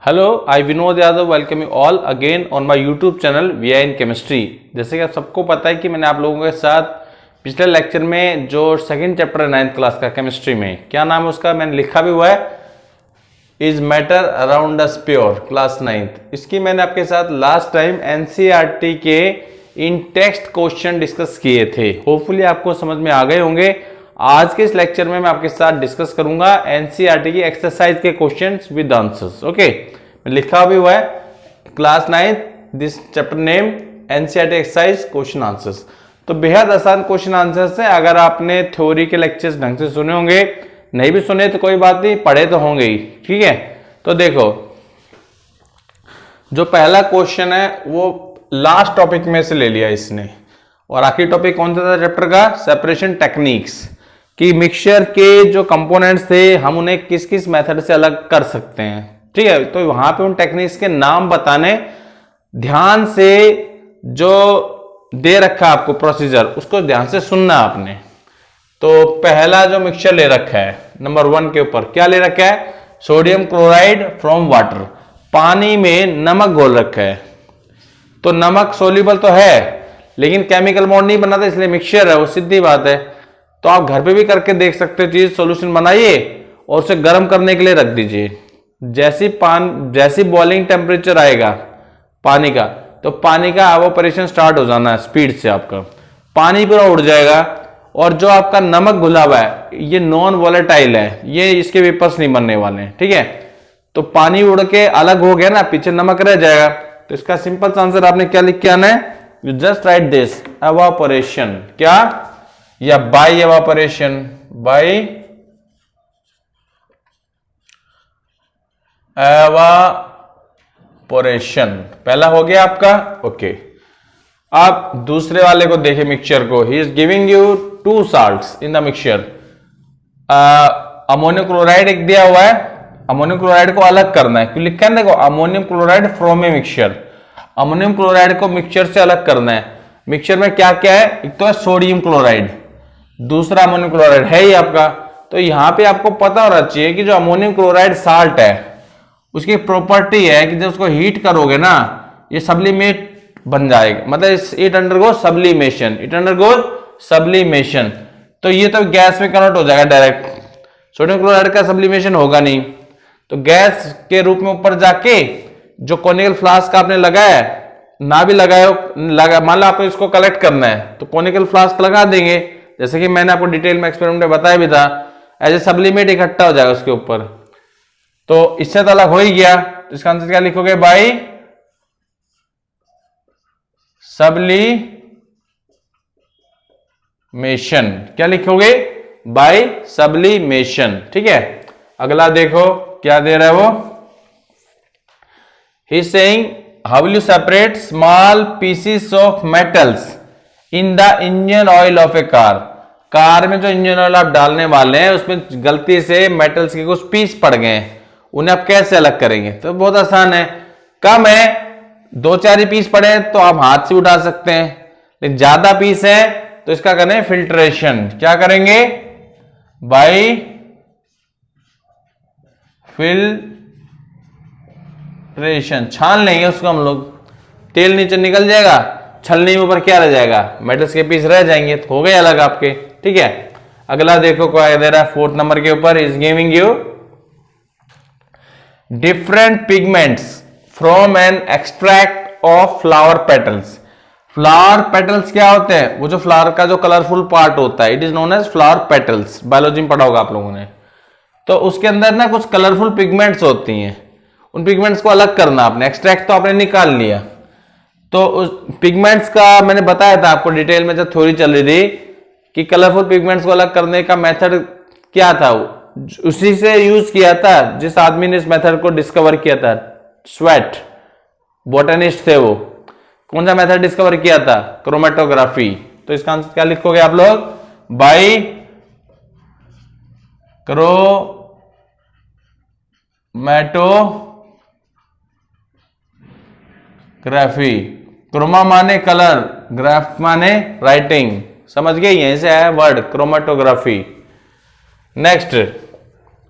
Hello, I Vinod Yadav welcome you all again on my YouTube channel V N chemistry. जैसे कि आप सबको पता है कि मैंने आप लोगों के साथ पिछले लेक्चर में जो सेकंड चैप्टर 9th क्लास का केमिस्ट्री में क्या नाम है उसका मैंने लिखा भी हुआ है, is matter around us pure class 9th। इसकी मैंने आपके साथ लास्ट टाइम एनसीईआरटी के इन टेक्स्ट क्वेश्चन डिस्कस किए थे। होपफुली आपको समझ में आ गए होंगे। आज के इस लेक्चर में मैं आपके साथ डिस्कस करूंगा एनसीईआरटी की एक्सरसाइज के क्वेश्चंस विद आंसर्स। ओके, लिखा भी हुआ है class 9 this chapter name NCERT exercise question answers. तो बेहद आसान क्वेश्चन आंसर्स है। अगर आपने थ्योरी के लेक्चर्स ढंग से सुने होंगे, नहीं भी सुने तो कोई बात नहीं, पढ़े तो होंगे ही। ठीक है, तो देखो जो पहला क्वेश्चन है वो लास्ट टॉपिक में से ले लिया इसने, और आखिरी टॉपिक कौन सा था चैप्टर का? सेपरेशन टेक्निक्स, कि मिक्सचर के जो कंपोनेंट्स थे हम उन्हें किस किस मेथड से अलग कर सकते हैं। ठीक है, तो वहां पे उन टेक्निक्स के नाम बताने, ध्यान से जो दे रखा आपको प्रोसीजर उसको ध्यान से सुनना आपने। तो पहला जो मिक्सचर ले रखा है नंबर 1 के ऊपर क्या ले रखा है? सोडियम क्लोराइड फ्रॉम वाटर, पानी में नमक घोल रखा है। तो नमक सोल्यूबल तो है लेकिन केमिकल बॉन्ड नहीं बनाता, इसलिए मिक्सचर है, वो सीधी बात है। तो आप घर पे भी करके देख सकते हो, चीज सॉल्यूशन बनाइए और उसे गर्म करने के लिए रख दीजिए। जैसी बॉइलिंग टेम्परेचर आएगा पानी का, तो पानी का एवोपरेशन स्टार्ट हो जाना है स्पीड से, आपका पानी पूरा उड़ जाएगा। और जो आपका नमक घुला हुआ है ये नॉन वॉलेटाइल है, ये इसके वेपर्स नहीं बनने वाले हैं। ठीक है, तो पानी उड़ के अलग हो गया ना, पीछे नमक रह जाएगा। तो इसका सिंपल आंसर आपने क्या लिख के आना है? You just right this evaporation, क्या या बाय एवापोरेशन, बाय एवापोरेशन पहला हो गया आपका। ओके, आप दूसरे वाले को देखें मिक्सचर को। He is giving you 2 salts in the mixture. Ammonium chloride एक दिया हुआ है, अमोनियम क्लोराइड को अलग करना है। क्यों लिखा है? देखो, ammonium chloride from a mixture, ammonium chloride को मिक्सचर से अलग करना है। मिक्सचर में क्या क्या है? एक तो है सोडियम क्लोराइड, दूसरा अमोनियम क्लोराइड है ही आपका। तो यहां पे आपको पता होना चाहिए कि जो अमोनियम क्लोराइड साल्ट है उसकी प्रॉपर्टी है कि जब उसको हीट करोगे ना ये सब्लिमेट बन जाएगा, मतलब it undergo sublimation, it undergo sublimation. तो ये तो गैस में कन्वर्ट हो जाएगा डायरेक्ट, सोडियम क्लोराइड का सब्लिमेशन होगा नहीं। तो गैस के रूप में ऊपर जाके जो कॉनिकल फ्लास्क आपने लगाया है, ना भी लगाए मान लो आपको इसको कलेक्ट करना है तो कॉनिकल फ्लास्क लगा देंगे, जैसे कि मैंने आपको डिटेल में एक्सपेरिमेंट में बताया भी था। एज ए सब्लिमेट इकट्ठा हो जाएगा उसके ऊपर। तो इससे तो अलग हो ही गया, तो इसका आंसर क्या लिखोगे? By sublimation. क्या लिखोगे? By sublimation. ठीक है, अगला देखो क्या दे रहा है वो। He is saying how will you separate small pieces of metals in the engine oil of a car. Car में जो इंजन ऑयल आप डालने वाले हैं उसमें गलती से मेटल्स के कुछ पीस पड़ गए हैं, उन्हें आप कैसे अलग करेंगे? तो बहुत आसान है, कम है 2-4 ही पीस पड़े हैं तो आप हाथ से उठा सकते हैं, लेकिन ज्यादा पीस है तो इसका करें फिल्ट्रेशन। क्या करेंगे? बाय फिल्ट्रेशन, छान लेंगे उसको हम लोग, तेल नीचे निकल जाएगा, छलनी में ऊपर क्या रह जाएगा? मेटल्स के पीस रह जाएंगे, तो हो गए अलग आपके। ठीक है, अगला देखो क्या दे रहा है 4th नंबर के ऊपर। Is giving you different pigments from an extract of flower petals. Flower petals क्या होते हैं? वो जो फ्लावर का जो कलरफुल पार्ट होता है, it is known as flower petals. Biology में पढ़ा होगा आप लोगों ने। तो उसके अंदर ना कुछ कलरफुल पिगमेंट्स होती हैं, उन पिगमेंट्स को अलग करना आपने। एक्सट्रैक्ट तो आपने निकाल लिया, तो उस पिगमेंट्स का मैंने बताया था आपको डिटेल में जब थ्योरी चल रही थी कि कलरफुल पिगमेंट्स को अलग करने का मेथड क्या था, उसी से यूज किया था जिस आदमी ने इस मेथड को डिस्कवर किया था। स्वेट बॉटनिस्ट थे वो। कौन सा मेथड डिस्कवर किया था? क्रोमेटोग्राफी। तो इसका आंसर क्या लिखोगे आप लोग? By chromatography. क्रोमा माने कलर, ग्राफ माने राइटिंग, समझ गए? यहीं से आया word chromatography. Next,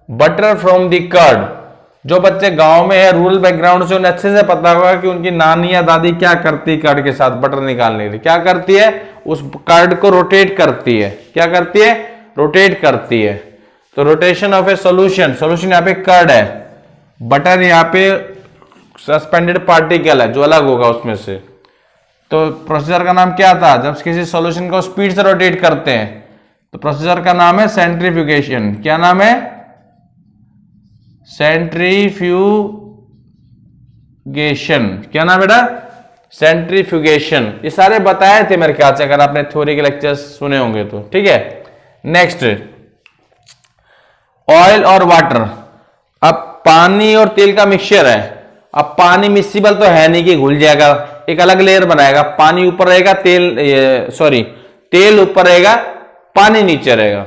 butter from the curd जो बच्चे गांव में है, रूरल बैकग्राउंड से, उन्हें अच्छे से पता होगा कि उनकी नानी या दादी क्या करती है कार्ड के साथ बटर निकालने के लिए। क्या करती है? उस कार्ड को रोटेट करती है। क्या करती है? रोटेट करती है। तो rotation of A solution, solution यहाँ पे कर्ड है, बटर यहाँ पे सस्पेंडेड पार्टिकल है जो अलग होगा उसमें से। तो प्रोसीजर का नाम क्या था? जब किसी सॉल्यूशन को स्पीड से रोटेट करते हैं तो प्रोसीजर का नाम है सेंट्रीफ्यूगेशन। क्या नाम है? सेंट्रीफ्यूगेशन। क्या नाम बेटा? सेंट्रीफ्यूगेशन। ये सारे बताए थे मेरे ख्याल से, अगर आपने थ्योरी के लेक्चर्स सुने होंगे तो। ठीक है, नेक्स्ट ऑयल और वाटर। अब पानी और तेल का मिक्सचर है। अब पानी मिक्सिबल तो है नहीं कि घुल जाएगा, एक अलग लेयर बनाएगा। पानी ऊपर रहेगा, तेल ऊपर रहेगा, पानी नीचे रहेगा,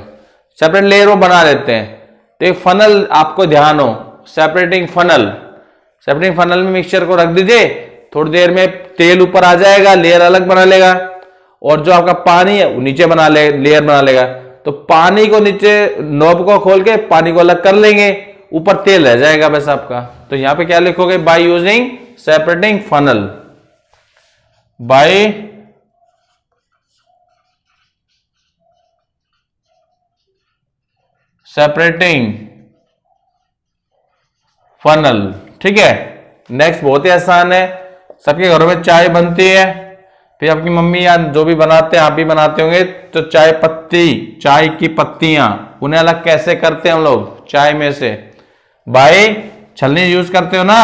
सेपरेट लेयर वो बना लेते हैं। तो एक फनल आपको ध्यान हो, सेपरेटिंग फनल में मिक्सचर को रख दीजिए, थोड़ी देर में तेल ऊपर आ जाएगा, लेयर अलग बना लेगा, और जो आपका पानी है वो नीचे लेयर बना लेगा। तो पानी को नीचे नॉब को खोल के पानी को अलग कर लेंगे, ऊपर तेल रह जाएगा बस आपका। तो यहां पे क्या लिखोगे? By using separating funnel, bye separating funnel. ठीक है, नेक्स्ट बहुत ही आसान है। सबके घरों में चाय बनती है, फिर आपकी मम्मी या जो भी बनाते हैं, आप भी बनाते होंगे। तो चाय की पत्तियां, उन्हें अलग कैसे करते हैं हम लोग चाय में से? बाय छलनी यूज करते हो ना,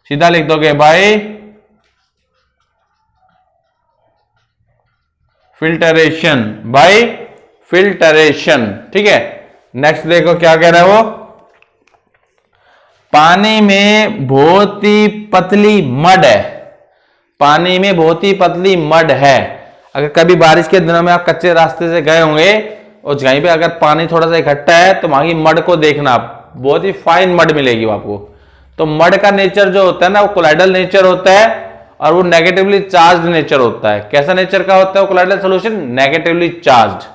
सीधा लिख दोगे बाय फिल्टरेशन, बाय फिल्टरेशन। ठीक है, नेक्स्ट देखो क्या कह रहा है वो। पानी में बहुत ही पतली मड है, पानी में बहुत ही पतली मड है। अगर कभी बारिश के दिनों में आप कच्चे रास्ते से गए होंगे और कहीं पे अगर पानी थोड़ा सा इकट्ठा है तो वहां की मड को देखना, बहुत ही फाइन मड मिलेगी आपको। तो मड का नेचर जो होता है ना, वो कोलाइडल नेचर होता है और वो नेगेटिवली चार्ज नेचर होता है। कैसा नेचर का होता है वो कोलाइडल सॉल्यूशन? Negatively charge.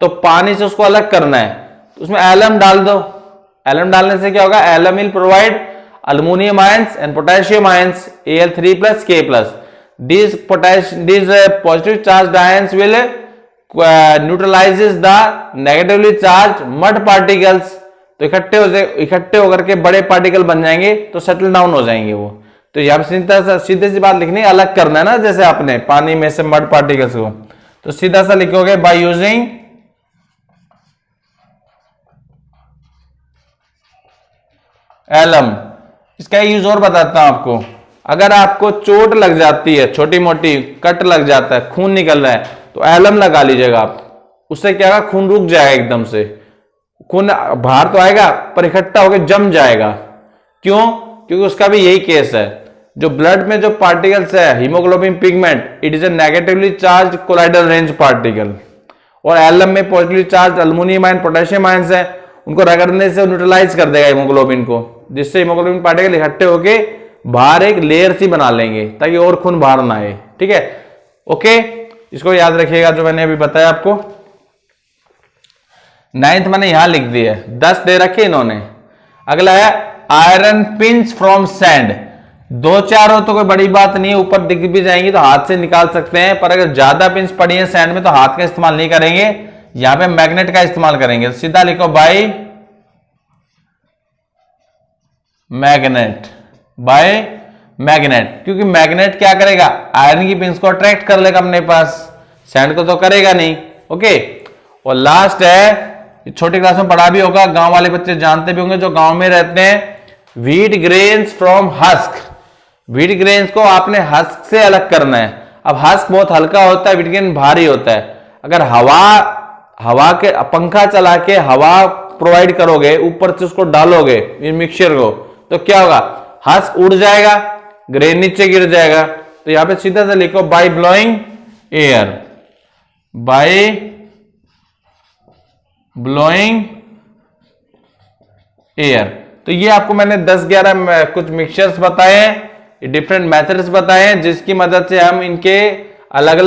तो पानी से उसको अलग करना है, तो उसमें एलम डाल दो। एलम डालने से क्या होगा? Alum will provide aluminium ions and potassium ions, Al3+ K+। These positive charged ions will neutralizes the negatively charged mud particles। तो इकट्ठे होकर के बड़े पार्टिकल बन जाएंगे, तो सेटल डाउन हो जाएंगे वो। तो यहाँ पे सीधे सी बात लिखनी है, अलग करना है ना, जैसे आपने पानी में से मड पार्टिकल्स को, तो सीधा सा लिखोगे बाय यूजिंग एलम। इसका यूज और बताता हूं आपको। अगर आपको चोट लग जाती है, छोटी मोटी कट लग जाता है, खून निकल रहा है, तो एलम लगा लीजिएगा आप। उससे क्या होगा? खून रुक जाएगा एकदम से। खून बाहर तो आएगा पर इकट्ठा होकर जम जाएगा। क्यों? क्योंकि उसका भी यही केस है। जो ब्लड में जो पार्टिकल्स है, haemoglobin pigment, it is A negatively charge colloidal range particle, और एलम में positively charge aluminium ion, potassium ions है, उनको रगड़ने से न्यूट्रलाइज कर देगा हीमोग्लोबिन को, जिससे हीमोग्लोबिन पार्टिकल इकट्ठे होके बाहर एक लेयर सी बना लेंगे ताकि और खून बाहर ना आए। ठीक है, ओके, इसको याद रखिएगा जो मैंने अभी बताया आपको। 9th मैंने यहां लिख दिया है, 10 दे रखे इन्होंने। अगला है आयरन पिंस फ्रॉम सैंड। 2-4 हो तो कोई बड़ी बात नहीं है, ऊपर दिख भी जाएंगी तो हाथ से निकाल सकते हैं, पर अगर ज्यादा पिंस पड़ी है सैंड में तो हाथ का इस्तेमाल नहीं करेंगे, यहां पे मैग्नेट का इस्तेमाल करेंगे। तो सीधा लिखो बाय मैग्नेट, बाय मैग्नेट। क्योंकि मैग्नेट क्या करेगा? आयरन की पिंस को अट्रैक्ट कर लेगा अपने पास, सैंड को तो करेगा नहीं। ओके, और लास्ट है, छोटी क्लास में पढ़ा भी होगा, गांव वाले बच्चे जानते भी होंगे जो गांव में रहते हैं, wheat grains from husk. Wheat grains को आपने हस्क से अलग करना है। अब हस्क बहुत हल्का होता है, व्हीट ग्रेन भारी होता है। अगर हवा के पंखा चला के हवा प्रोवाइड करोगे, ऊपर से उसको डालोगे इस मिक्सचर को, तो क्या होगा? हस्क उड़ जाएगा, ग्रेन नीचे गिर जाएगा। तो यहां पे सीधा सा लिखो by blowing air, by blowing air. तो ये आपको मैंने 10-11 कुछ मिक्सचर्स बताए हैं, डिफरेंट मेथड्स बताए हैं, जिसकी मदद से हम इनके अलग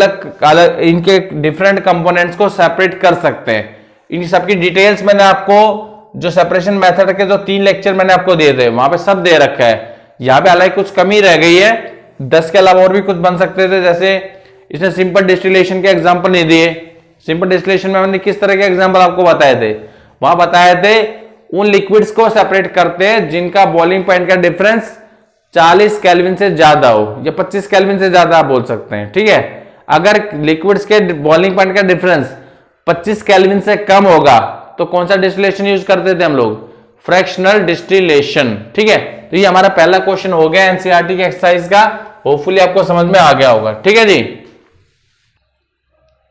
इनके डिफरेंट कंपोनेंट्स को सेपरेट कर सकते हैं। इन सबकी डिटेल्स मैंने आपको जो सेपरेशन मेथड के जो 3 लेक्चर मैंने आपको दिए थे वहां पे सब दे रखा है। यहां पे हालांकि कुछ कमी रह गई है, 10 के अलावा और भी कुछ बन सकते थे, जैसे इसने सिंपल डिस्टिलेशन के एग्जांपल नहीं दिए। सिंपल डिस्टिलेशन में मैंने किस तरह के एग्जांपल आपको बताए थे, वहां बताए थे उन लिक्विड्स को सेपरेट करते हैं जिनका बॉइलिंग पॉइंट का डिफरेंस 40 केल्विन से ज्यादा हो या 25 केल्विन से ज्यादा आप बोल सकते हैं, ठीक है। अगर लिक्विड्स के बॉइलिंग पॉइंट का डिफरेंस 25 केल्विन से कम होगा तो कौन सा डिस्टिलेशन यूज करते थे हम लोग, फ्रैक्शनल डिस्टिलेशन, ठीक है। तो ये हमारा पहला क्वेश्चन हो गया एनसीईआरटी के एक्सरसाइज का, होपफुली आपको समझ में आ गया होगा, ठीक है जी।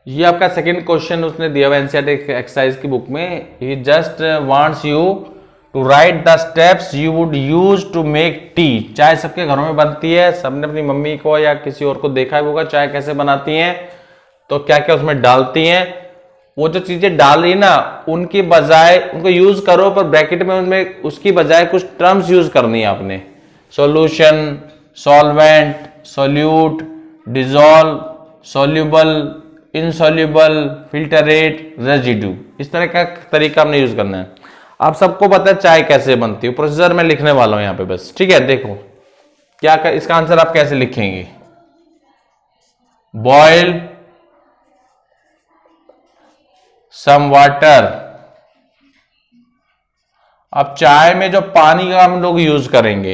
ये आपका सेकंड क्वेश्चन उसने दिया हुआ एनसीईआरटी एक्सरसाइज की बुक में। He just wants you to write the steps you would use to make tea. चाय सबके घरों में बनती है, सबने अपनी मम्मी को या किसी और को देखा होगा चाय कैसे बनाती हैं, तो क्या क्या उसमें डालती हैं। वो जो चीजें डाल रही है ना उनकी बजाय उनको यूज करो, पर ब्रैकेट में उनमें उसकी बजाय कुछ टर्म्स यूज करनी है आपने। Solution, solvent, solute, dissolve, soluble, insoluble, filtrate, residue, इस तरह का तरीका हमने यूज करना है। आप सबको पता है चाय कैसे बनती है, प्रोसीजर में लिखने वाला हूं यहां पे बस, ठीक है। देखो क्या इसका आंसर आप कैसे लिखेंगे, बॉयल सम वाटर। अब चाय में जो पानी का हम लोग यूज करेंगे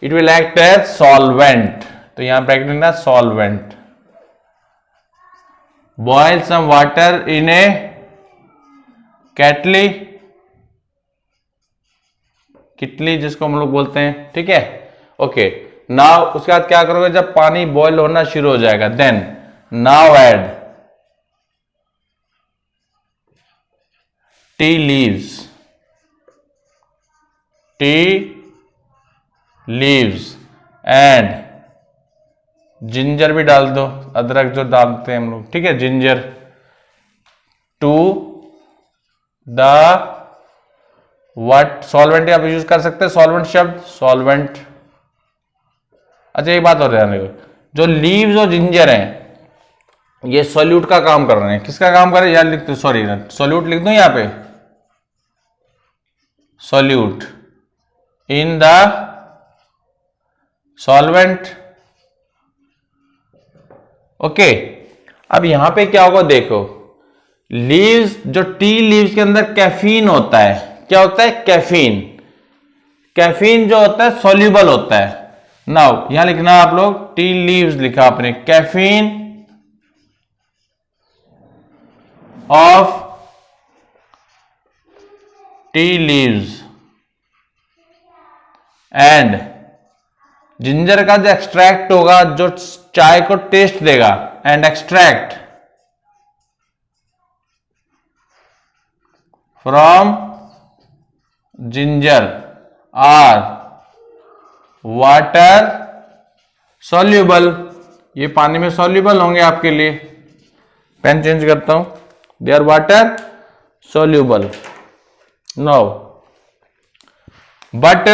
it will act as solvent, तो यहां ब्रैकेट में solvent. Boil some water in a kettle, किटली जिसको हम लोग बोलते हैं, ठीक है। ओके, नाउ उसके बाद क्या करोगे, जब पानी बॉयल होना शुरू हो जाएगा then now add tea leaves, and ginger भी डाल दो, अदरक जो डालते हैं हम लोग, ठीक है, ginger, to the what solvent आप यूज कर सकते हैं, सॉल्वेंट शब्द, सॉल्वेंट। अच्छा एक बात और ध्यान रखो, जो लीव्स और जिंजर हैं ये सॉल्यूट का काम कर रहे हैं। किसका काम कर रहे हैं यार, लिख दो, सॉरी सॉल्यूट लिख दो यहां पे, solute in the solvent, okay. अब यहां पे क्या होगा देखो, लीव्स, जो टी लीव्स के अंदर कैफीन होता है, क्या होता है, कैफीन। कैफीन जो होता है सॉल्यूबल होता है। नाउ यहां लिखना आप लोग, टी लीव्स लिखा आपने, caffeine of tea leaves and ginger का जो एक्सट्रैक्ट होगा जो चाय को टेस्ट देगा, and extract from ginger are water soluble, ये पानी में सॉल्यूबल होंगे आपके लिए। पेन चेंज करता हूं, they are water soluble. No but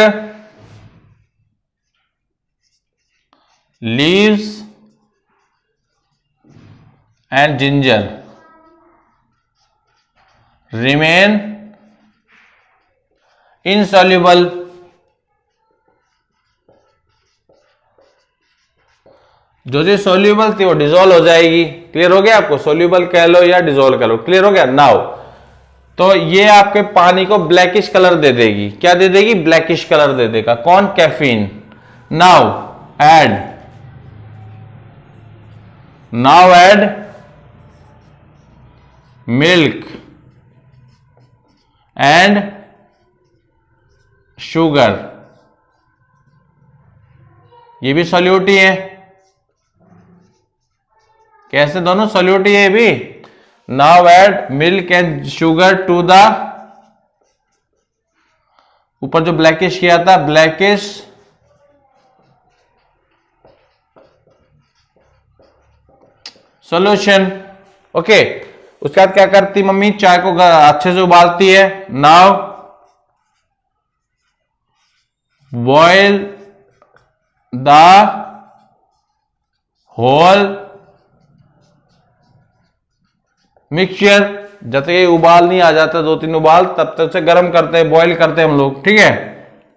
leaves and ginger remain insoluble, जो जो सॉल्यूबल थी वो डिजोल्व हो जाएगी। क्लियर हो गया आपको, सॉल्यूबल कह लो या डिजोल्व कह लो, क्लियर हो गया। नाउ तो ये आपके पानी को ब्लैकिश कलर दे देगी, क्या दे देगी, ब्लैकिश कलर दे देगा, कौन, caffeine. Now add milk and sugar, ये भी सॉल्यूट ही है, कैसे, दोनों सॉल्यूट ही है ये भी। Now add milk and sugar to the, ऊपर जो ब्लैकिश किया था, ब्लैकिश सॉल्यूशन, ओके। उसके बाद क्या करती मम्मी, चाय को अच्छे से उबालती है। Now boil the whole mixture, जब तक ये उबाल नहीं आ जाता, 2-3 उबाल, तब तक उसे गर्म करते हैं, बॉईल करते हैं हम लोग, ठीक है।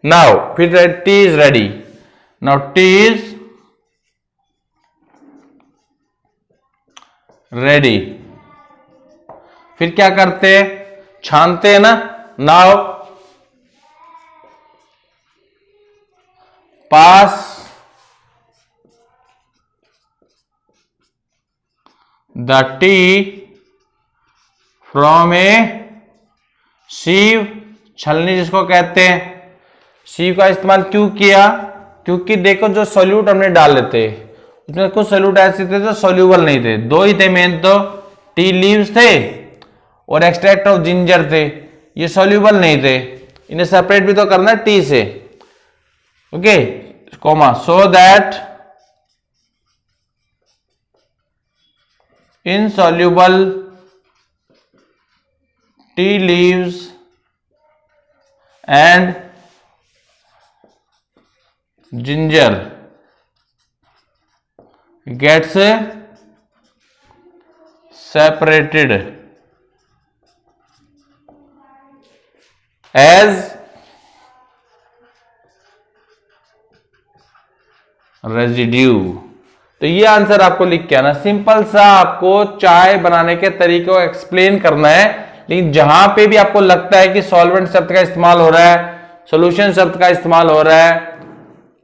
नाउ फिर tea is ready. Now tea is ready. फिर क्या करते हैं, छानते हैं ना। Now pass the tea from a sieve, छलनी जिसको कहते हैं। सीव का इस्तेमाल क्यों किया, क्योंकि देखो जो सोल्यूट हमने डाले थे उसमें कुछ सोल्यूट ऐसे थे जो सोल्यूबल नहीं थे, दो ही थे मेन, तो टी लीव्स थे और एक्सट्रैक्ट ऑफ जिंजर थे। ये सोल्यूबल नहीं थे, इन्हें सेपरेट भी तो करना है टी से, okay, comma, so that insoluble tea leaves and ginger gets separated as residue। तो ये आंसर आपको लिख के आना। सिंपल सा आपको चाय बनाने के तरीके को एक्सप्लेन करना है, लेकिन जहां पे भी आपको लगता है कि सॉल्वेंट शब्द का इस्तेमाल हो रहा है, सॉल्यूशन शब्द का इस्तेमाल हो रहा है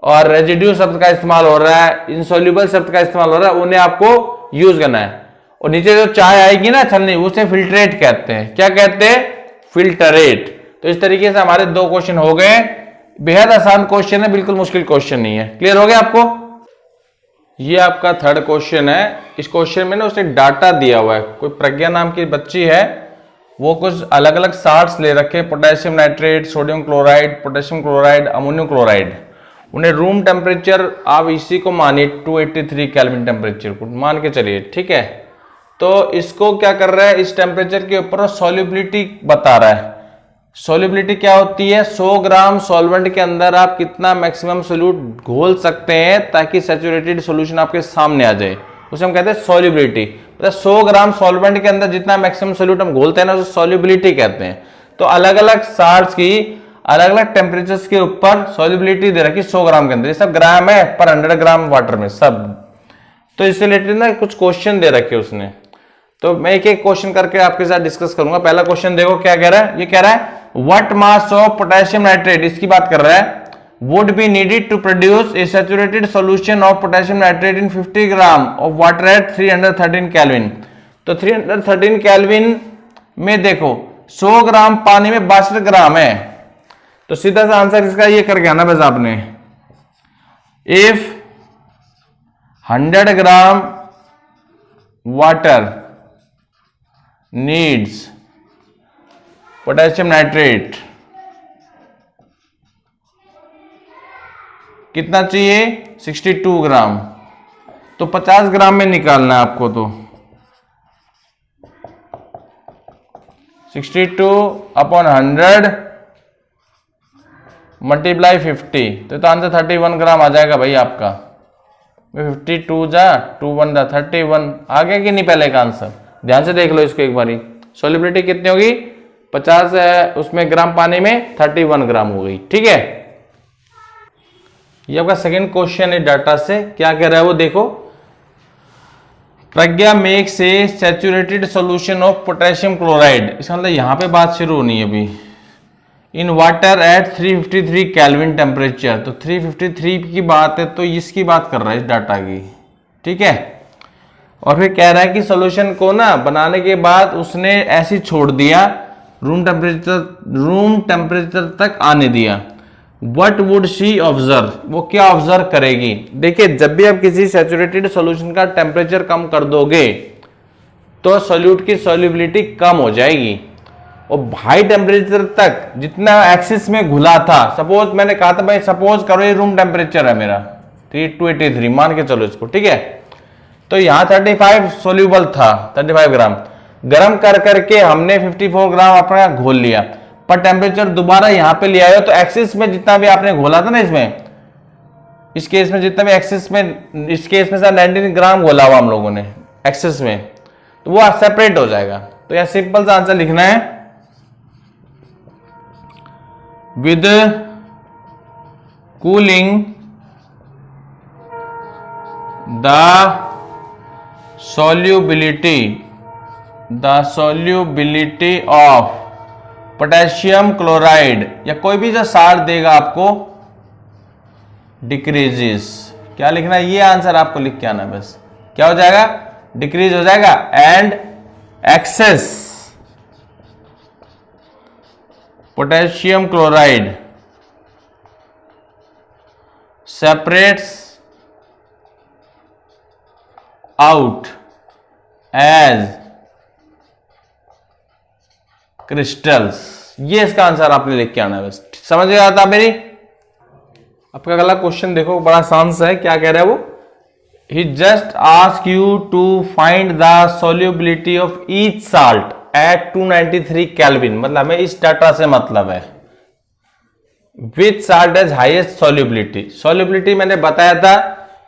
और रेजिड्यू शब्द का इस्तेमाल हो रहा है, इनसॉल्युबल शब्द का इस्तेमाल हो रहा है, उन्हें आपको यूज करना है। और नीचे जो चाय आएगी ना छलनी, उसे फिल्ट्रेट कहते हैं। क्या कहते हैं, फिल्टरेट। तो इस तरीके से हमारे 2 क्वेश्चन हो गए। बेहद आसान क्वेश्चन है, बिल्कुल मुश्किल क्वेश्चन नहीं है। क्लियर हो गया आपको। ये आपका 3rd क्वेश्चन है। इस क्वेश्चन में ना उसने डाटा दिया हुआ है, कोई प्रज्ञा नाम की बच्ची है, वो कुछ अलग अलग साल्ट्स ले रखे हैं, potassium nitrate, sodium chloride, potassium chloride, ammonium chloride. उन्हें रूम टेम्परेचर, आप इसी को मानिए 283 केल्विन टेम्परेचर को मान के चलिए, ठीक है। तो इसको क्या कर रहा है, इस टेम्परेचर के ऊपर सॉल्युबिलिटी बता रहा है। सॉल्युबिलिटी क्या होती है, 100 ग्राम सॉल्वेंट के अंदर आप कितना मैक्सिमम सोल्यूट घोल सकते हैं ताकि सैचुरेटेड सॉल्यूशन आपके सामने आ जाए, उसे हम कहते हैं सॉल्युबिलिटी। मतलब 100 ग्राम सॉल्वेंट के अंदर जितना मैक्सिमम सोल्यूट हम घोलते हैं ना, उसे सॉल्युबिलिटी कहते हैं। तो अलग अलग साल्ट्स की अलग अलग टेम्परेचर्स के ऊपर सॉल्युबिलिटी दे रखी 100 ग्राम के अंदर। ये सब ग्राम है पर 100 ग्राम वाटर में सब। तो इससे रिलेटेड ना कुछ क्वेश्चन दे रखे उसने, तो मैं एक एक क्वेश्चन करके आपके साथ डिस्कस करूंगा। पहला क्वेश्चन देखो क्या कह रहा है, ये कह रहा है what mass of potassium nitrate, इसकी बात कर रहा है, would be needed to produce a saturated solution of potassium nitrate in 50 gram of water at 313 kelvin. तो 313 केल्विन में देखो 100 ग्राम पानी में 62 ग्राम है, तो सीधा सा आंसर इसका ये करके आना बस आपने, if 100 gram water needs potassium nitrate, कितना चाहिए 62 ग्राम। तो 50 ग्राम में निकालना है आपको, तो 62 अपॉन 100 मल्टीप्लाई 50, तो आंसर 31 ग्राम आ जाएगा भाई आपका। 52 जा 2 1 जा 31 आ गया कि नहीं पहले का आंसर। ध्यान से देख लो इसको एक बारी, सॉल्युबिलिटी कितनी होगी 50 है उसमें ग्राम पानी में 31 ग्राम हो गई, ठीक है। ये आपका सेकंड क्वेश्चन है डाटा से, क्या कह रहा है वो देखो, Pragya makes a saturated solution of potassium chloride. इसका मतलब यहां पे बात शुरू होनी है अभी, in water at 353 kelvin temperature. तो 353 की बात है, तो इसकी बात कर रहा है इस डाटा की, ठीक है। और फिर कह रहा है कि सॉल्यूशन को ना बनाने के बाद उसने ऐसी छोड़ दिया, रूम टेम्परेचर तक आने दिया। व्हाट वुड शी ऑब्जर्व, वो क्या ऑब्जर्व करेगी। देखिए जब भी आप किसी सैचुरेटेड सॉल्यूशन का टेम्परेचर कम कर दोगे तो सॉल्यूट की सॉल्युबिलिटी कम हो जाएगी, और हाई टेम्परेचर तक जितना एक्सिस में घुला था, सपोज मैंने कहा था भाई, सपोज करो ये रूम टेम्परेचर है मेरा 283 मान के चलो इसको, ठीक है। तो यहां 35 सोल्यूबल था, 35 ग्राम गर्म कर करके हमने 54 ग्राम अपना घोल लिया, पर टेम्परेचर दोबारा यहां पे ले आए, तो एक्सिस में जितना भी आपने घोला था ना, इसमें इस केस में जितना भी एक्सिस में, इस केस में 19 ग्राम घोला हुआ हम लोगों ने एक्सिस में, तो वो सेपरेट हो जाएगा। तो यह सिंपल सा आंसर लिखना है, with cooling the solubility of potassium chloride, या कोई भी जो साल्ट देगा आपको, डिक्रीजेस। क्या लिखना है, ये आंसर आपको लिख के आना है बस। क्या हो जाएगा, डिक्रीज हो जाएगा। And excess potassium chloride separates out as crystals. ये इसका आंसर आपने लिख के आना है बस। समझ में आता मेरी? आपका अगला क्वेश्चन देखो, बड़ा आसान सा है। क्या कह रहा है वो, he just ask you to find the solubility of each salt at 293 kelvin. मतलब हमें इस डाटा से मतलब है which salt has highest solubility. Solubility मैंने बताया था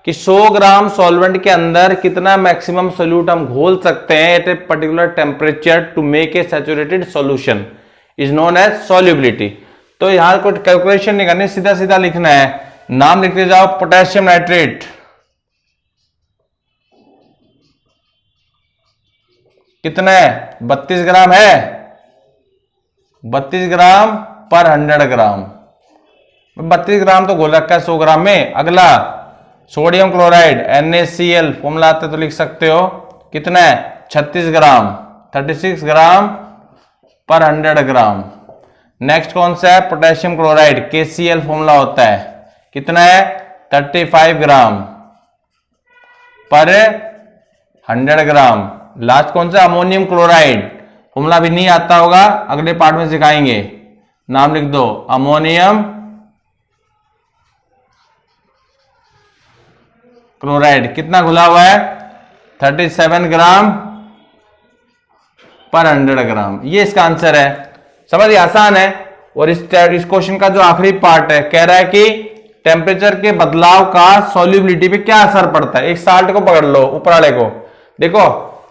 कि 100 ग्राम सॉल्वेंट के अंदर कितना मैक्सिमम सोल्यूट हम घोल सकते हैं at a particular temperature to make a saturated solution is known as solubility. तो यहां कोई कैलकुलेशन नहीं करनी, सीधा सीधा लिखना है। नाम लिखते जाओ, पोटेशियम नाइट्रेट कितना है, 32 ग्राम है, 32 ग्राम पर 100 ग्राम। 32 ग्राम तो घोल रखा है 100 ग्राम में। अगला सोडियम क्लोराइड NaCl फॉर्मूला आते तो लिख सकते हो, कितना है, 36 ग्राम, 36 ग्राम पर 100 ग्राम। नेक्स्ट कौन सा है, पोटेशियम क्लोराइड KCl फॉर्मूला होता है, कितना है, 35 ग्राम पर 100 ग्राम। लास्ट कौन सा, अमोनियम क्लोराइड, फॉर्मूला भी नहीं आता होगा, अगले पार्ट में सिखाएंगे। नाम लिख दो, अमोनियम क्लोराइड, कितना घुला हुआ है, 37 ग्राम पर 100 ग्राम। ये इसका आंसर है। समझिए, आसान है। और इस क्वेश्चन का जो आखिरी पार्ट है, कह रहा है कि टेम्परेचर के बदलाव का सॉल्युबिलिटी पे क्या असर पड़ता है। एक साल्ट को पकड़ लो, ऊपर वाले को देखो,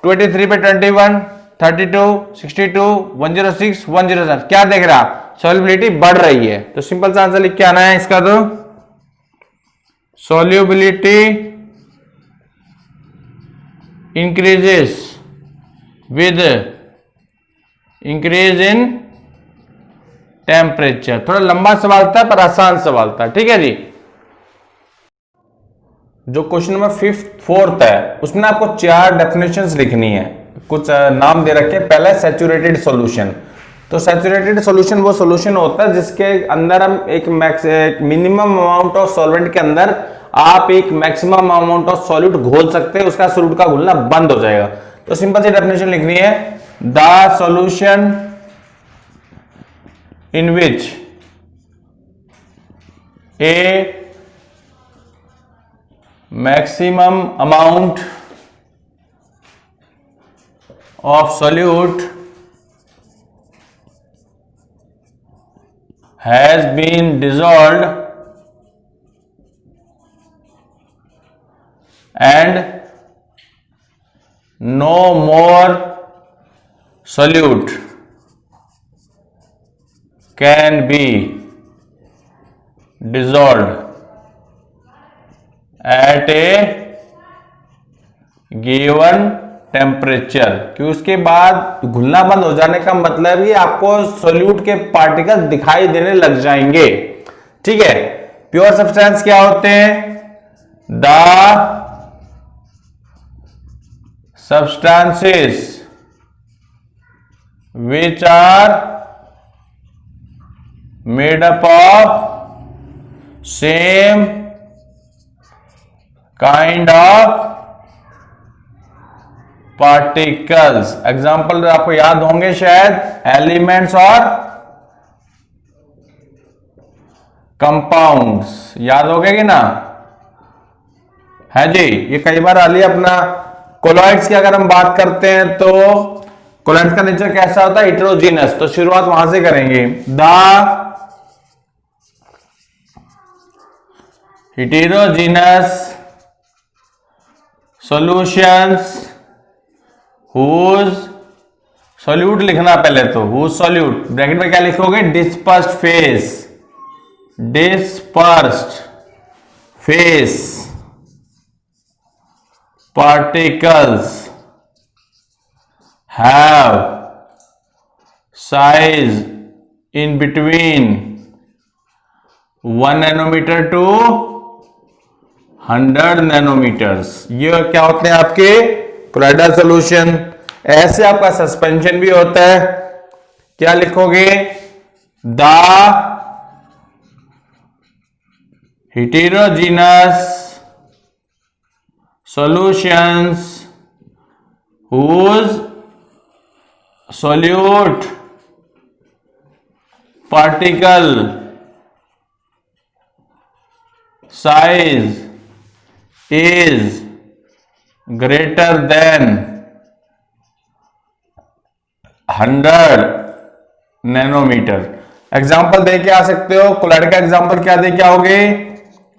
23 पे 21, 32, 62, 106, 107, क्या देख रहा, सॉल्युबिलिटी बढ़ रही है। तो सिंपल सा आंसर लिख के आना है इसका, तो solubility increases with increase in temperature। थोड़ा लंबा सवाल था पर आसान सवाल था, ठीक है जी। जो क्वेश्चन नंबर 4th है, उसमें आपको 4 डेफिनेशंस लिखनी है। कुछ नाम दे रखे, पहला सैचुरेटेड सॉल्यूशन। तो सैचुरेटेड सॉल्यूशन वो सॉल्यूशन होता है जिसके अंदर हम एक मिनिमम अमाउंट ऑफ सॉल्वेंट के अंदर आप एक मैक्सिमम अमाउंट ऑफ सॉल्यूट घोल सकते हैं, उसका सॉल्यूट का घुलना बंद हो जाएगा। तो सिंपल सी डेफिनेशन लिखनी है, the solution in which a maximum amount of solute has been dissolved and no more solute can be dissolved at a given temperature। कि उसके बाद घुलना बंद हो जाने का मतलब ही आपको सोल्यूट के पार्टिकल दिखाई देने लग जाएंगे, ठीक है। प्योर सब्सटेंस क्या होते हैं, the substances which are made up of same kind of particles। Example आपको याद होंगे शायद, एलिमेंट्स और कंपाउंड्स, याद हो गए कि ना, है जी। ये कई बार आली अपना कोलॉइड्स की अगर हम बात करते हैं तो कोलॉइड्स का नेचर कैसा होता है, हेटेरोजीनस। तो शुरुआत वहां से करेंगे, the heterogeneous solutions whose solute लिखना पहले तो, हुज सॉल्यूट, ब्रैकेट में क्या लिखोगे, dispersed phase, dispersed phase particles have size in between 1 nanometer to 100 nanometers. ये क्या होते हैं आपके कोलाइडल सॉल्यूशन। ऐसे आपका सस्पेंशन भी होता है, क्या लिखोगे, the heterogeneous solutions whose solute particle size is greater than 100 nanometre. Example दे के आ सकते हो, कोलाइड का एग्जाम्पल क्या दे के आओगे,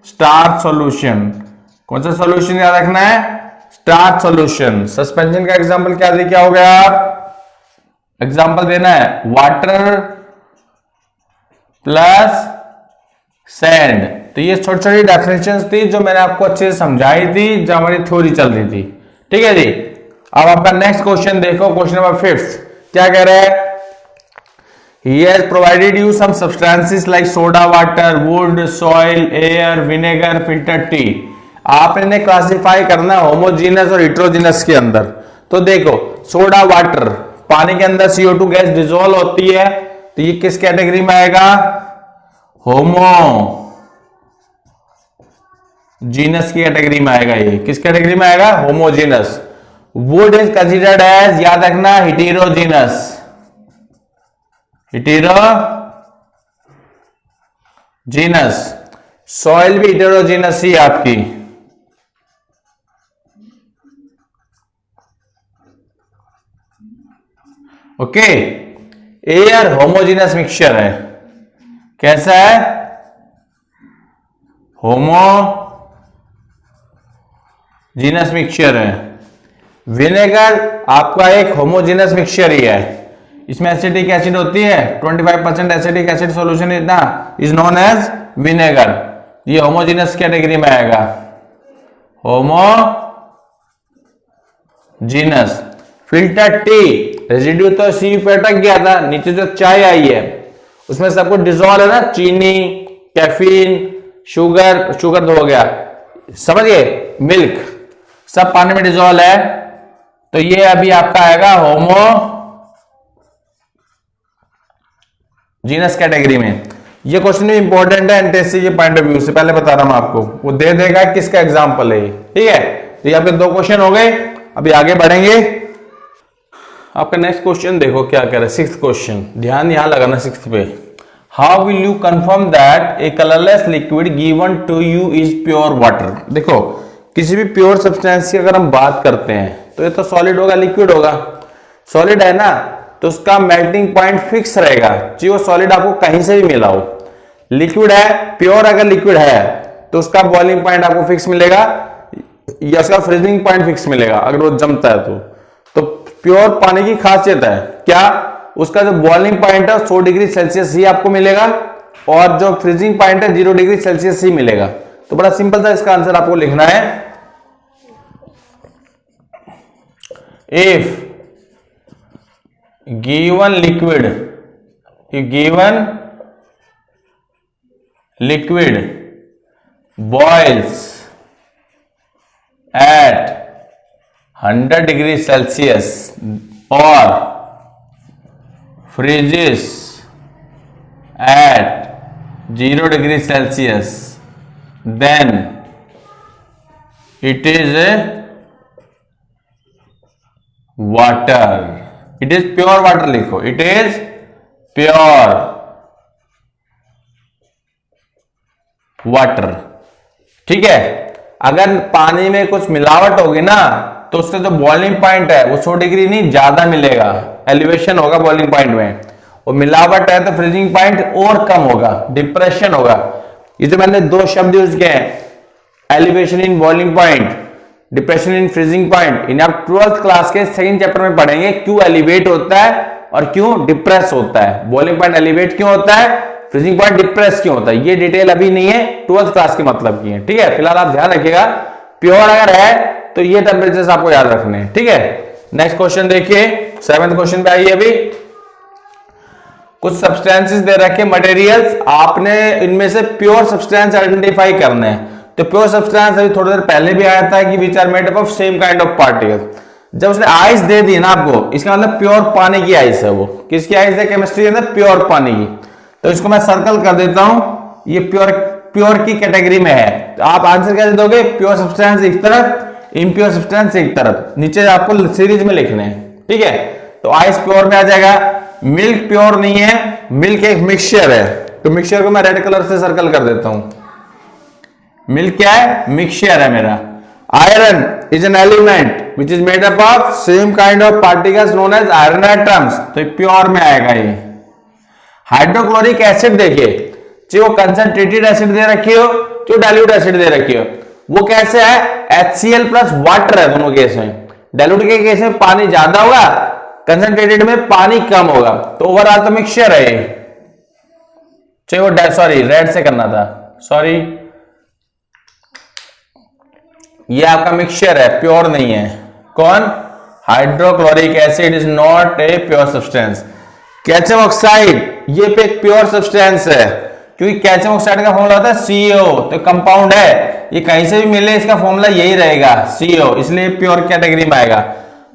स्टार्च सॉल्यूशन। कौन सा सॉल्यूशन याद रखना है, स्टार्च सॉल्यूशन। सस्पेंशन का एग्जाम्पल क्या दे के आओगे आप, एग्जाम्पल देना है वाटर प्लस सैंड। तो ये छोटी छोटी डेफिनेशंस थी जो मैंने आपको अच्छे से समझाई थी, जो हमारी थ्योरी चल रही थी। ठीक है जी। अब आपका नेक्स्ट क्वेश्चन देखो, क्वेश्चन नंबर 5 क्या कह रहा है, He has provided you some substances like soda water, wood, soil, air, vinegar, filtered tea. आपने इन्हें क्लासिफाई करना है होमोजीनस और हिट्रोजीनस के अंदर। तो देखो, सोडा वाटर, पानी के अंदर CO2 गैस डिसॉल्व होती है, तो ये किस कैटेगरी में आएगा, होमोजीनस की कैटेगरी में आएगा। ये किस कैटेगरी में आएगा, homogeneous. Wood is considered as, याद रखना, हिटेरोजीनस, हिटेरोजीनस। सॉइल भी हिटेरोजीनस ही आपकी। ओके, एयर होमोजीनस मिक्सचर है। कैसा है, होमोजीनस मिक्सचर है। विनेगर आपका एक होमोजीनस मिक्सचर ही है, इसमें एसिटिक एसिड होती है, 25% एसिटिक एसिड सॉल्यूशन इज ना, इज नोन एज विनेगर। ये होमोजीनस कैटेगरी में आएगा, होमोजीनस। फिल्टर टी, रेजिड्यू तो सी पे अटक गया था, नीचे जो चाय आई है उसमें सब कुछ डिसॉल्व है ना, चीनी, कैफीन, शुगर, शुगर तो हो गया, समझ गए, मिल्क, सब पानी में डिसॉल्व है। तो ये अभी आपका आएगा होमोजीनस कैटेगरी में। ये क्वेश्चन भी इंपॉर्टेंट है एनटीएससी के पॉइंट ऑफ व्यू से, पहले बता रहा हूं आपको, वो दे देगा किसका एग्जांपल है। ठीक है, तो ये आपके 2 क्वेश्चन हो गए। अभी आगे बढ़ेंगे। आपका नेक्स्ट क्वेश्चन देखो क्या कह रहा है, 6th क्वेश्चन, ध्यान यहां लगाना 6th पे। How will you confirm that a colourless liquid given to you is pure water. देखो, किसी भी प्योर सब्सटेंस की अगर हम बात करते हैं तो ये तो सॉलिड होगा, लिक्विड होगा। सॉलिड है ना, तो उसका मेल्टिंग पॉइंट फिक्स रहेगा, चाहे वो सॉलिड आपको कहीं से भी मिला हो। लिक्विड है, प्योर अगर लिक्विड है तो उसका बॉइलिंग पॉइंट आपको फिक्स मिलेगा या उसका फ्रीजिंग पॉइंट फिक्स मिलेगा अगर वो जमता है तो प्योर पानी की खासियत है क्या, उसका जो बॉइलिंग पॉइंट है 100 डिग्री सेल्सियस ही आपको मिलेगा और जो फ्रीजिंग पॉइंट है 0 डिग्री सेल्सियस ही मिलेगा। तो बड़ा सिंपल सा इसका आंसर आपको लिखना है, if given liquid boils at 100 degree Celsius or freezes at 0 degree Celsius, then it is water. It is pure water लिखो, इट इज प्योर वाटर। ठीक है, अगर पानी में कुछ मिलावट होगी ना तो उसका जो बॉइलिंग पॉइंट है वो 100 डिग्री नहीं ज्यादा मिलेगा, एलिवेशन होगा बॉइलिंग पॉइंट में, और मिलावट है तो फ्रीजिंग पॉइंट और कम होगा, डिप्रेशन होगा। ये जो मैंने 2 शब्द यूज किए हैं, elevation in boiling point, depression in freezing point in आप 12th क्लास के सेकंड चैप्टर में पढ़ेंगे, क्यों एलिवेट होता है और क्यों डिप्रेस होता है। बॉइलिंग पॉइंट एलिवेट क्यों होता है, फ्रीजिंग पॉइंट डिप्रेस क्यों होता है, ये डिटेल अभी नहीं है, 12th क्लास के मतलब की है। ठीक है, फिलहाल आप ध्यान रखिएगा, प्योर अगर है तो ये टेम्परेचर्स आपको याद रखने हैं। ठीक है, नेक्स्ट क्वेश्चन देखिए, 7th क्वेश्चन पे आइए। अभी कुछ सब्सटेंसेस दे रखे, मटेरियल्स, आपने इनमें से प्योर सब्सटेंस आइडेंटिफाई करने हैं। तो प्योर सब्सटेंस अभी थोड़ी देर पहले भी आया था कि which are made up of same kind of particles. जब उसने आइस दे दी ना आपको, इसका मतलब प्योर पानी की आइस है। वो किसकी आइस है केमिस्ट्री के अंदर, प्योर पानी की। तो इसको मैं सर्कल कर देता हूं, ये प्योर की कैटेगरी में है। तो आप आंसर कैसे दोगे, प्योर सब्सटेंस एक तरफ, इम्प्योर सब्सटेंस एक तरफ, नीचे आपको सीरीज में लिखने हैं। ठीक है, तो आइस प्योर में आ जाएगा। मिल्क प्योर नहीं है, मिल्क एक मिक्सचर है, तो मिक्सचर को मैं रेड कलर से सर्कल कर देता हूं। मिल्क क्या है, मिक्सचर है मेरा। Iron is an element which is made up of same kind of particles known as iron atoms, तो प्योर में आएगा ये। हाइड्रोक्लोरिक एसिड देखिए, जो कंसंट्रेटेड एसिड दे रखी हो, जो डाइल्यूट एसिड दे रखी हो, वो कैसे है, HCl प्लस वाटर है दोनों केस में। डाइल्यूट के केस में पानी ज्यादा होगा, कंसंट्रेटेड में पानी कम होगा, तो ओवरऑल तो मिक्सचर है। चाहिए वो सॉरी रेड से करना था, सॉरी, ये आपका मिक्सचर है, प्योर नहीं है। कौन, hydrochloric acid is not a pure substance. Calcium oxide ये पे एक प्योर सब्सटेंस है, क्योंकि कैल्शियम ऑक्साइड का फॉर्मूला होता है CO, तो कंपाउंड है, ये कहीं से भी मिले इसका फॉर्मूला यही रहेगा CO, इसलिए प्योर कैटेगरी में आएगा।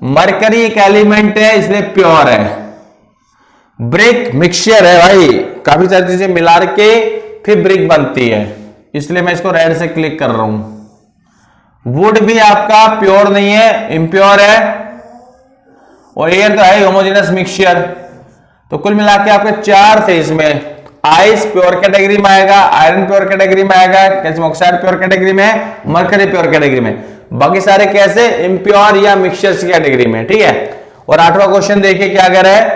मरकरी एक एलिमेंट है, इसलिए प्योर है। ब्रिक मिक्सचर है भाई, काफी सारी चीजें मिला के फिर ब्रिक बनती है, इसलिए मैं इसको रेड से क्लिक कर रहा हूं। वुड भी आपका प्योर नहीं है, इम्प्योर है। और एयर तो है होमोजेनस मिक्सचर। तो कुल मिला के आपके 4 थे इसमें। आइस प्योर कैटेगरी में आएगा, आयरन प्योर कैटेगरी में आएगा, कैल्शियम ऑक्साइड प्योर कैटेगरी में, मरकरी प्योर कैटेगरी में, बाकी सारे कैसे, इम्प्योर या मिक्सचर्स की कैटेगरी में। ठीक है, और 8वां क्वेश्चन देखिए क्या कह रहा है,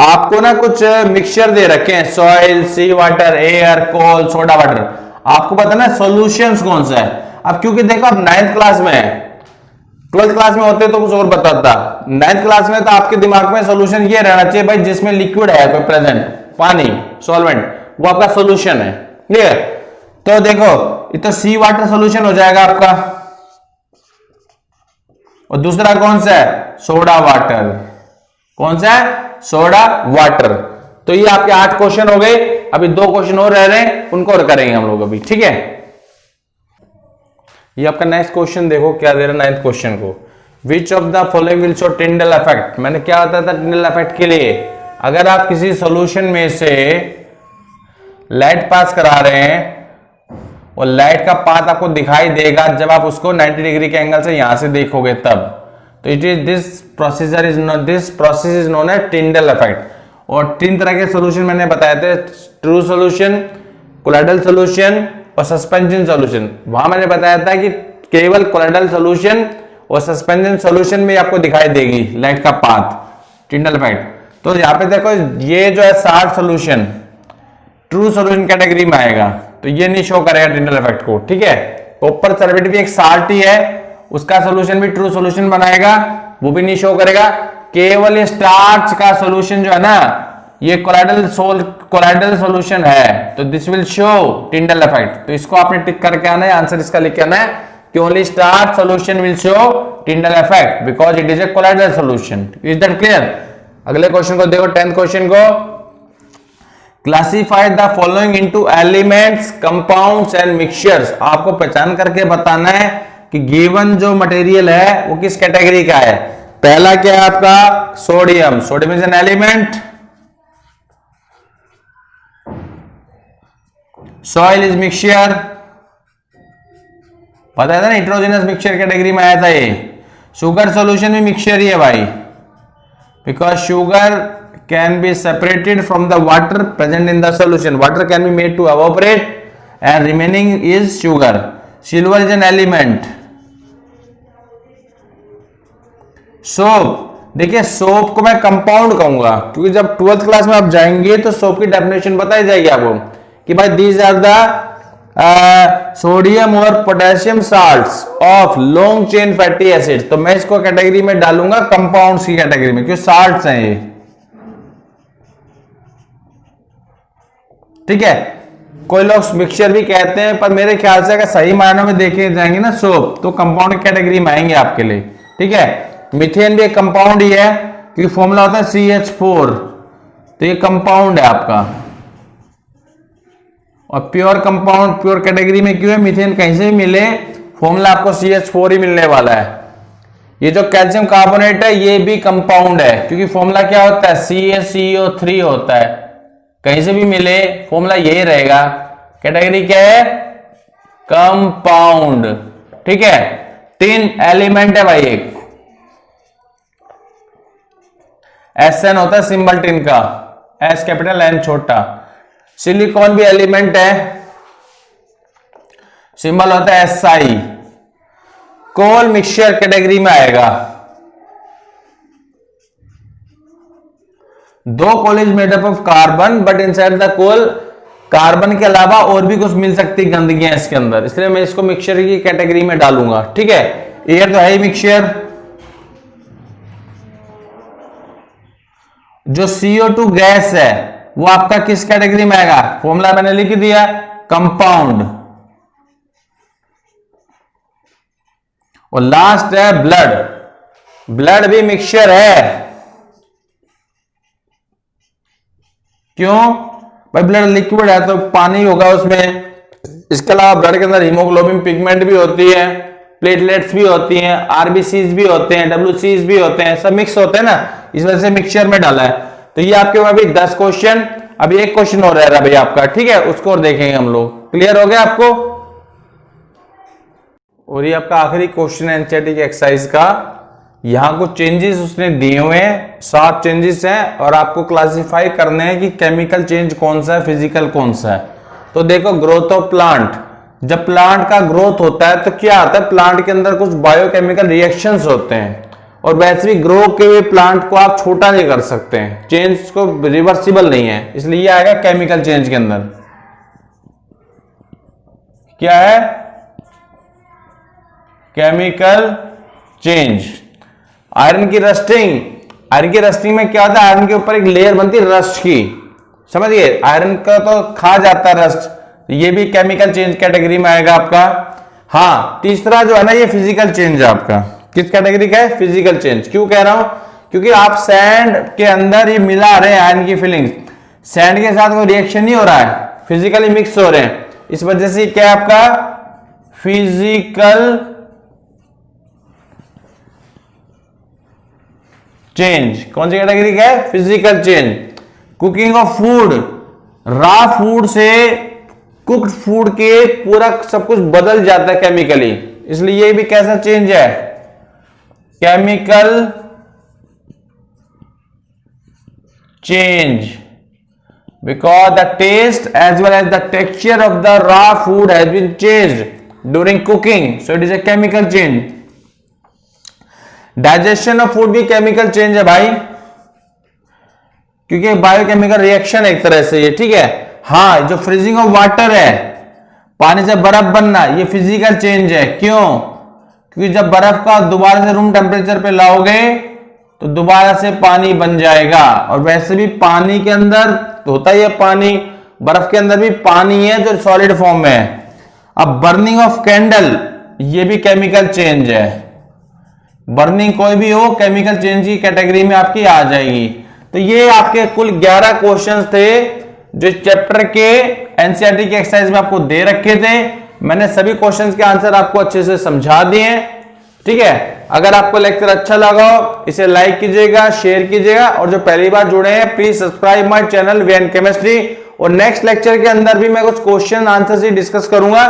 आपको ना कुछ मिक्सचर दे रखे हैं, सॉइल, सी वाटर, एयर, कोल, सोडा वाटर। आपको पता ना सॉल्यूशंस कौन सा है। अब क्योंकि देखो आप 9th क्लास में है, 12th क्लास में होते तो कुछ और बताता, 9th क्लास में तो आपके दिमाग में सॉल्यूशन ये रहना चाहिए भाई, जिसमें लिक्विड है कोई प्रेजेंट, पानी, सॉल्वेंट, वो आपका सॉल्यूशन है। क्लियर, तो देखो ये तो सी वाटर सॉल्यूशन हो जाएगा आपका, और दूसरा कौन सा है, सोडा वाटर। कौन सा है, सोडा वाटर। तो ये आपके 8 क्वेश्चन हो गए, अभी 2 क्वेश्चन और रह रहे हैं, उनको और करेंगे हम लोग अभी। ठीक है, ये आपका नेक्स्ट क्वेश्चन देखो क्या दे रहा है 9th क्वेश्चन को, which of the following will show Tyndall effect. मैंने क्या बताया था टिंडल इफेक्ट के लिए, अगर आप किसी सॉल्यूशन में से लाइट पास करा रहे हैं और लाइट का पाथ आपको दिखाई देगा जब आप उसको 90 डिग्री के एंगल से यहां से देखोगे तब, तो it is this process is known as Tyndall effect. और 3 तरह के सॉल्यूशन मैंने बताए थे, ट्रू सॉल्यूशन, कोलाइडल सॉल्यूशन और सस्पेंशन सॉल्यूशन। वहां मैंने बताया था कि केवल कोलाइडल सॉल्यूशन और सस्पेंशन सॉल्यूशन में आपको दिखाई देगी लाइट का पाथ, टिंडल इफेक्ट। तो यहाँ पे देखो ये जो है salt solution true solution category में आएगा, तो ये नहीं शो करेगा टिंडल इफेक्ट को। ठीक है, कॉपर सल्फेट भी एक साल्ट ही है, उसका सॉल्यूशन भी ट्रू सॉल्यूशन बनाएगा, वो भी नहीं शो करेगा। केवल ये स्टार्च का सॉल्यूशन जो है ना, ये कोलाइडल सॉल्यूशन है, तो this will show Tyndall effect. तो इसको आपने टिक करके आना है, आंसर इसका लिख के आना है कि only starch solution will show Tyndall effect because it is A colloidal solution. Is that clear? अगले क्वेश्चन को देखो, 10th क्वेश्चन को, classify the following into elements, compounds and mixtures. आपको पहचान करके बताना है कि गिवन जो मटेरियल है वो किस कैटेगरी का है। पहला क्या है आपका, sodium. Sodium is an element. Soil is mixture, पता है ना, नाइट्रोजनस मिक्सचर कैटेगरी में आया था ये। शुगर सॉल्यूशन भी मिक्सचर ही है भाई, because sugar can be separated from the water present in the solution. Water can be made to evaporate and remaining is sugar. Silver is an element. Soap, देखिए soap को मैं compound कहूंगा क्योंकि जब 12th class में आप जाएंगे तो सोप की डेफिनेशन बताई जाएगी आपको कि भाई दीज आर द सोडियम और potassium salts of long chain fatty acids, तो मैं इसको कैटेगरी में डालूंगा कंपाउंड्स की कैटेगरी में, क्योंकि साल्ट्स हैं ये, ठीक है। कोई लोग मिक्सचर भी कहते हैं, पर मेरे ख्याल से अगर सही मायनों में देखे जाएंगे ना सोप, तो कंपाउंड कैटेगरी में आएंगे आपके लिए, ठीक है। मीथेन भी एक कंपाउंड ही है, क्योंकि फॉर्मूला होता है CH4, तो ये कंपाउंड है आपका। और प्योर कंपाउंड प्योर कैटेगरी में क्यों है, मीथेन कहीं से भी मिले फॉर्मूला आपको CH4 ही मिलने वाला है। ये जो कैल्शियम कार्बोनेट है ये भी कंपाउंड है, क्योंकि फॉर्मूला क्या होता है, CaCO3 होता है, कहीं से भी मिले फॉर्मूला यही रहेगा। कैटेगरी क्या है, कंपाउंड, ठीक है। टिन एलिमेंट है भाई एक, SN होता है सिंबल टिन का, S कैपिटल N छोटा। सिलिकॉन भी एलिमेंट है, सिंबल होता है SI। कोल मिक्सचर कैटेगरी में आएगा। दो coal is made up of carbon, but inside the coal carbon के अलावा और भी कुछ मिल सकती गंदगियां इसके अंदर, इसलिए मैं इसको मिक्सचर की कैटेगरी में डालूंगा, ठीक है। एयर तो है ही मिक्सचर। जो CO2 गैस है वो आपका किस कैटेगरी में आएगा, फॉर्मूला मैंने लिख दिया, कंपाउंड। और लास्ट है ब्लड, ब्लड भी मिक्सचर है। क्यों भाई, ब्लड लिक्विड है तो पानी होगा उसमें। इसके अलावा ब्लड के अंदर हीमोग्लोबिन पिगमेंट भी होती है, प्लेटलेट्स भी होती हैं, RBCs भी होते हैं, WCs भी होते हैं, सब मिक्स होते हैं ना, इस वजह से मिक्सचर में डाला है। तो ये आपके अभी 10 क्वेश्चन, अभी एक क्वेश्चन और रह रहा है भाई आपका, ठीक है, उसको और देखेंगे हम लोग। क्लियर हो गया आपको। और ये आपका आखिरी क्वेश्चन है एनसीईआरटी की एक्सरसाइज का। यहां कुछ चेंजेस उसने दिए हुए हैं, 7 चेंजेस हैं, और आपको क्लासिफाई करने हैं कि केमिकल चेंज कौन सा है, फिजिकल कौन सा है। तो देखो, ग्रोथ ऑफ प्लांट, जब प्लांट का ग्रोथ होता है तो क्या आता है, प्लांट के अंदर कुछ बायोकेमिकल रिएक्शंस होते हैं, और वैसे भी ग्रो के हुए प्लांट को आप छोटा नहीं कर सकते हैं, चेंज को रिवर्सिबल नहीं है, इसलिए ये आएगा केमिकल चेंज के अंदर। क्या है, केमिकल चेंज। आयरन की रस्टिंग, आयरन की रस्टिंग में क्या होता है, आयरन के ऊपर एक लेयर बनती है रस्ट की, समझिए, आयरन का तो खा जाता है रस्ट, ये भी केमिकल चेंज कैटेगरी में आएगा आपका। हाँ, तीसरा जो है ना, ये फिजिकल चेंज है आपका। किस कैटेगरी का है, फिजिकल चेंज। क्यों कह रहा हूं, क्योंकि आप सैंड के अंदर ये मिला रहे हैं आयरन की फिलिंग्स, सैंड के साथ कोई रिएक्शन नहीं हो रहा है, फिजिकली मिक्स हो रहे हैं, इस वजह से क्या है आपका फिजिकल चेंज। कौन सी कैटेगरी का है, physical change. Cooking of food, raw food से कुक्ड फूड के पूरा सब कुछ बदल जाता है केमिकली, इसलिए ये भी कैसा चेंज है, chemical change. Because the taste as well as the texture of the raw food has been changed during cooking, so it is a chemical change. Digestion of food भी केमिकल चेंज है भाई, क्योंकि biochemical reaction एक तरह से ये, ठीक है। हाँ, जो फ्रीजिंग ऑफ वाटर है, पानी से बर्फ बनना, ये फिजिकल चेंज है। क्यों, क्योंकि जब बर्फ का दोबारा से रूम टेम्परेचर पे लाओगे तो दोबारा से पानी बन जाएगा, और वैसे भी पानी के अंदर होता ही है पानी, बर्फ के अंदर भी पानी है जो सॉलिड फॉर्म में है। अब बर्निंग ऑफ कैंडल, ये भी केमिकल चेंज है। बर्निंग कोई भी हो, केमिकल चेंज की कैटेगरी में आपकी आ जाएगी। तो ये आपके कुल 11 क्वेश्चंस थे जो चैप्टर के एनसीईआरटी की एक्सरसाइज में आपको दे रखे थे। मैंने सभी क्वेश्चंस के आंसर आपको अच्छे से समझा दिए हैं, ठीक है। अगर आपको लेक्चर अच्छा लगा हो, इसे लाइक कीजिएगा, शेयर कीजिएगा, और जो पहली बार जुड़े हैं please subscribe my channel VN chemistry. और नेक्स्ट लेक्चर के अंदर भी मैं कुछ क्वेश्चन आंसर से डिस्कस करूंगा,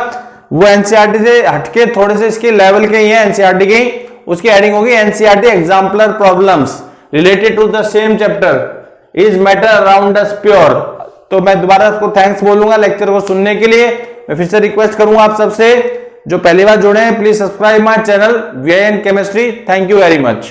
वो एनसीईआरटी से हटके थोड़े से इसके लेवल के ही है एनसीईआरटी की, उसकी हेडिंग होगी NCERT exemplar problems related to the same chapter, is matter around us pure. तो मैं दोबारा आपको थैंक्स बोलूंगा लेक्चर को सुनने के लिए। मैं फिर से रिक्वेस्ट करूंगा आप सबसे, जो पहली बार जुड़े हैं please subscribe my channel VN chemistry. Thank you very much.